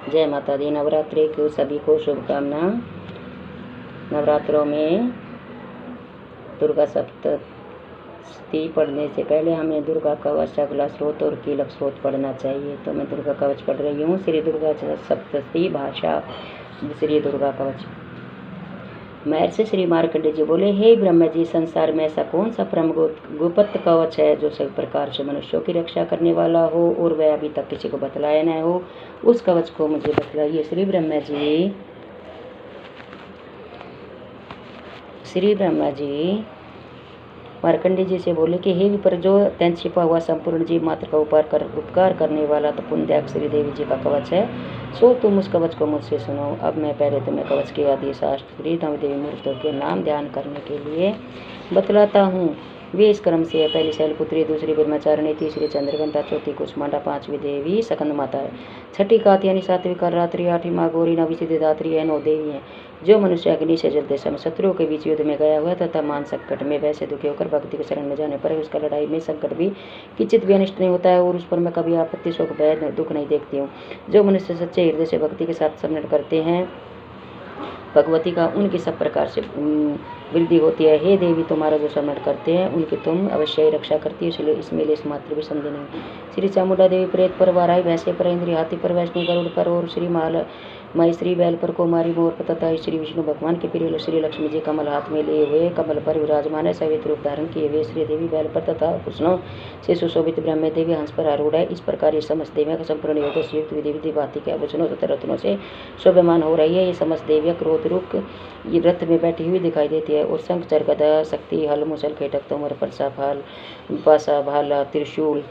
जय माता दी। नवरात्रि की सभी को शुभकामना। नवरात्रों में दुर्गा सप्तशती पढ़ने से पहले हमें दुर्गा कवच, अगला स्रोत और कीलक स्रोत पढ़ना चाहिए। तो मैं दुर्गा कवच पढ़ रही हूँ। श्री दुर्गा सप्तशती भाषा श्री दुर्गा कवच। महर्षि श्री मार्कंडेय जी बोले, हे ब्रह्मा जी, संसार में ऐसा कौन सा परम गुप्त कवच है जो सभी प्रकार से मनुष्यों की रक्षा करने वाला हो और वह अभी तक किसी को बतलाया न हो? उस कवच को मुझे बतलाइए। श्री ब्रह्मा जी मार्कंडेय जी से बोले कि हे विपर, जो अत्यंत छिपा हुआ संपूर्ण जीव मात्र का उपकार करने वाला तो पुण्यदायक श्री देवी जी का कवच है, सो तुम उस कवच को मुझसे सुनो। अब मैं पहले तुम्हें कवच के आदि शास्त्र श्री देवी मूर्तों के नाम ध्यान करने के लिए बतलाता हूँ। वे इस क्रम से है: पहली शैलपुत्री, दूसरी ब्रह्मचारिणी, तीसरी चंद्रघंटा, चौथी कुष्मांडा, पांचवी देवी स्कंद माता है, छठी कात्यायनी, सातवीं कररात्रि, आठवीं माँ गौरी, नवीं सिद्धिदात्री है, 9 देवी हैं। जो मनुष्य अग्नि से जलते समय शत्रुओं के बीच युद्ध में गया हुआ तथा मान संकट में वैसे दुखी होकर भक्ति के शरण में जाने पर उसका लड़ाई में संकट भी किंचित भी अनिष्ट नहीं होता है और उस पर मैं कभी आपत्ति, शोक, भय, दुख नहीं देखती हूँ। जो मनुष्य सच्चे हृदय से भक्ति के साथ स्मरण करते हैं भगवती का, उनकी सब प्रकार से वृद्धि होती है। हे देवी, तुम्हारा जो स्मरण करते हैं उनकी तुम अवश्य ही रक्षा करती है, इसलिए इसमें लेस मात्र भी संदेह नहीं। श्री चामुंडा देवी प्रेत पर, वाराही भैंसे पर, इंद्री हाथी पर, वैष्णो गरुड़ पर और श्री माई श्री बैल पर, कुमारी मोर पर तथा श्री विष्णु भगवान के प्रिय श्री लक्ष्मी जी कमल हाथ में लिए हुए कमल पर विराजमान है। सवित रूप धारण किए हुए श्री देवी बैल पर तथा कृष्णों से सुशोभित ब्रह्म देवी हंस पर आरूढ़ है। इस प्रकार ये समस्त देवियां संपूर्ण योगों से युक्त विधि विधि भांति के आभूषणों तथा रत्नों से शोभमान हो रही है। ये समस्त देवियां क्रोध रुक रथ में बैठी हुई दिखाई देती है और शंख, चर, गदा, शक्ति, हल, मुसल, खेटक, तोमर, परसा, फाल, पासा, भाला, त्रिशूल,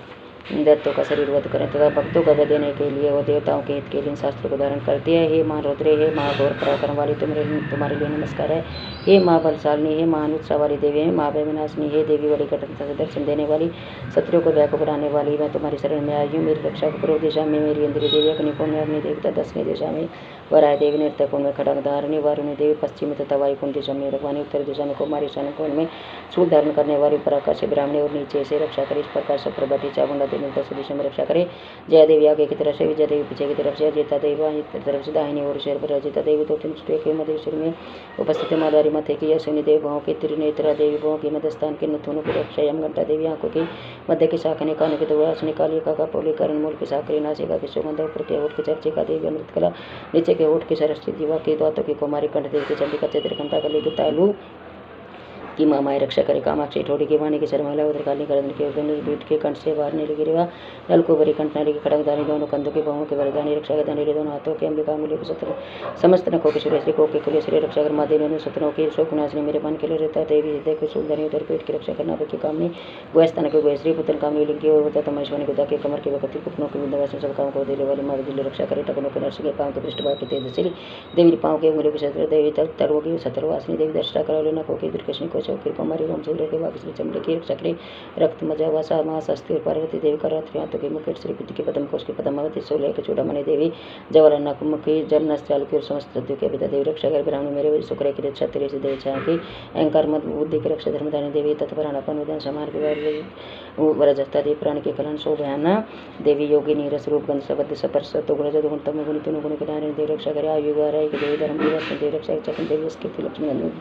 दैत्यों का शरीर वध करें तथा भक्तों का वध देने के लिए और देवताओं के हित के लिए शास्त्रों को धारण करती है। हे माँ रुद्रे, हे माँ घोर पराक्रम वाली, तुम्हारे लिए नमस्कार है। हे माँ बलशालिनी, हे माँ अनुत्साह वाली देवी, हे माँ विनाशिनी, हे देवी बड़ी कठिनता से दर्शन देने वाली, शत्रुओं को व्याकुल बनाने वाली, मैं तुम्हारी शरण में आई हूँ। मेरी रक्षा को पूर्व दिशा में मेरी इंद्रिय देवी, अग्निकोण में अग्नि देवता, दक्षिणी दिशा में वराह देवी, नृत्यकोण में खड्गधारिणी वारुणी देवी, पश्चिम तथा वायुकोण दिशा में रघवानी, उत्तर दिशा में कुमारी, शनकोण में शूल धारण करने वाली पराकाश से ब्राह्मणी और नीचे से रक्षा करे। इस प्रकार से प्रभाती चामुंडा देवी दक्षिण दिशा में रक्षा करे। जया देवी आगे की तरफ से, विजय देवी पीछे की तरफ से, अजिता देवी बाईं तरफ से दाहिनी ओर शेर पर, अजिता देवी दो तीन के मधुश्री में उपस्थित मादारी मथे की, अश्विनी देवी भाव की, त्रिनेत्रा देवी भाव की, मध्यस्थान के नथुनों की रक्षा, यमघंटा देवी आंखों की, मध्य की शाखा, कानों की दुआस, कालिका का पोली, कर्ण मूल की साकरी, नासिका की सुगंध, ऊपर के होठ की चर्चिका देवी अमृत कला, नीचे के होठ की सरस्वती दिवा की, दांतों की कुमारी, कंठ देवी की चंडिका, चित्रघंटा कली की तालू की माँ माई रक्षा करे। कामाक्षी ठोड़ी की, वाणी की, शर्माला, उद्रकाली, करदन के, बीट के, कंठ से बाहर नीली गिरिवा, नलकुबरी, कंठनाली की, खड़गधारी, दोनों कंधों के, बाहों के, वरदानी रक्षा कर, नीले दोनों हाथों के, अंबिका अंगुली के, सत्र समस्त नखों के, सूर्य श्री कोक के खुले श्री रक्षा कर, माधे दोनों सत्रों की, शोकनाशनी मेरे मन के लिए रहता है। देवी हृदय को सुंदरी, उधर पेट की रक्षा करना, की कामनी, गोस्तन के गोश्री, पुत्र कामनी, लिंग की और होता तमश्वनी गुदा के, कमर के वकती, कुपनों के विंध्यवासिनी, सब कामों को दिले वाली माँ दिल्ली रक्षा करे। टकनों के नर्स के, पाँव के पृष्ठभाग की तेजस्वी देवी, पाँव के उंगलियों की शस्त्र देवी, तलवों की सतरवासिनी देवी, दर्शा करा, नखों की, दुर्कष्णी को, चौकी कुमारी, सूर्य के वाक श्री चमड़े की रक्षा करे। रक्त मजा वासा मास अस्ति और पार्वती देवी का रात्रि हाथों के मुकुट, श्री बुद्धि के पदम कोश की पदमावती, सोलह के चूड़ामणि देवी, जवाहर नाकमुखी, जल नस्याल की और समस्त नदियों के पिता देवी रक्षा कर। ब्राह्मण मेरे शुक्र की रक्षा, तेरे से देवी छाया की, अहंकार मत बुद्धि की रक्षा, धर्मधानी देवी, तत्पराणापन विधान समार के वरजस्ता देवी, प्राण के कलन शोभयाना देवी, योगिनी, रस रूप गंध शब्द स्पर्श तो गुण गुण तम गुण तीनों गुण के नारायण देवी रक्षा करे। आयु वाराई की देवी, धर्म की देवी रक्षा, चक्र देवी, स्कीर्ति लक्ष्मी,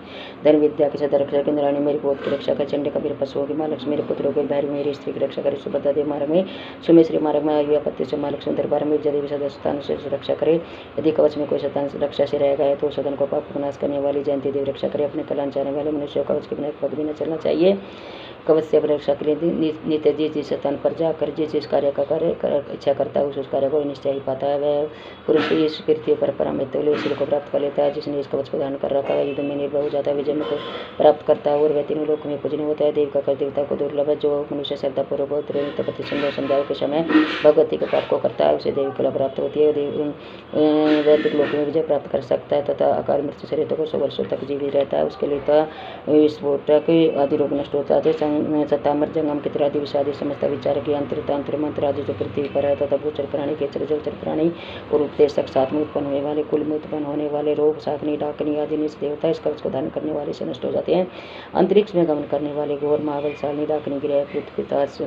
धन विद्या की सदा रक्षा, इंद्राणी मेरी बोध की रक्षा कर। चंडी कबीर पशुओं की, माँ लक्ष्मी मेरे पुत्रों के, भैरव मेरी स्त्री की रक्षा करे। सुभद्रा देवी मार्ग में, सुमेश्वरी मार्ग में, आयु आपत्ति से, माँ लक्ष्मी दरबार में, देवी सदा स्थान से रक्षा करे। यदि कवच में कोई शतान रक्षा से रह गया तो सदन को पाप नाश करने वाली जयंती देवी रक्षा करे। अपने कल्याण चाहने वाले मनुष्य कवच के बिना पग भी न चलना चाहिए। कवच से रक्षा के लिए नित्य जिस स्थान पर जाकर जिस कार्य का इच्छा करता है उस कार्य को निश्चय ही पाता है। वह पुरुष इस कीर्ति पर परमित सिर को प्राप्त कर लेता है। जिसने इस कवच को धारण कर रखा है युद्ध में निर्भय हो जाता है, विजय को प्राप्त करता है और वह तीनों लोक में पूजनीय होता है। देव का कर देवता को दुर्लभ है। जो मनुष्य श्रद्धापूर्वक बहुत सुंदर संध्याओं के समय भगवती के पाप को करता है उसे देवी कला प्राप्त होती है। वैदिक लोक में विजय प्राप्त कर सकता है तथा अकाल मृत्यु से रहते को 100 वर्षों तक जीवित रहता है। उसके लिए विस्फोटक आदि रोग नष्ट होता है। सतामर जंगम कितरादि विषादी समस्त विचार की अंतर मंत्र आदि जो पृथ्वी पर है तथा भूचर प्राणी के जलचर प्राणी और उपदेशक साथ में उत्पन्न होने वाले कुल में उत्पन्न होने वाले रोग शाकनी डाकनी आदि निज देवता इस कवच को धारण करने वाले से नष्ट हो जाते हैं। अंतरिक्ष में गमन करने वाले घोर महाबल शालिनी डाकिनी ग्रह पृथ्वीतास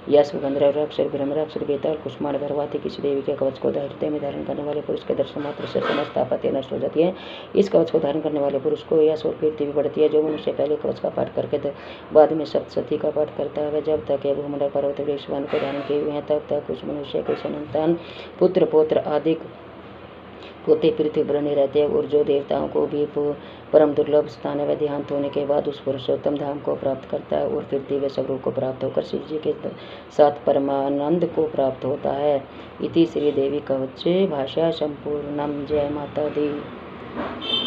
यश गंधर्व राक्षर ब्रह्मराक्षर बेताल कुष्मांड गर्भवती किसी देवी के कवच को हृदय में धारण करने वाले पुरुष के दर्शन मात्र से समस्त आपत्ति नष्ट हो जाती है। इस कवच को धारण करने वाले पुरुष को यश और कीर्ति भी बढ़ती है। जो मनुष्य पहले कवच का पाठ करके बाद में सप्तशती का पाठ करता है, जब तक यह भूमंडल पर्वत वृक्ष वन को धारण किए हुए हैं, तब तक उस मनुष्य के संतान पुत्र पौत्र आदि पोते पृथ्वी बने रहते हैं। और जो देवताओं को भी परम दुर्लभ स्थान है, वह देहांत होने के बाद उस पुरुषोत्तम धाम को प्राप्त करता है और फिर दिव्य स्वरूप को प्राप्त होकर शिव जी के साथ परमानंद को प्राप्त होता है। इति श्री देवी कवच भाषा संपूर्णम। जय माता दी।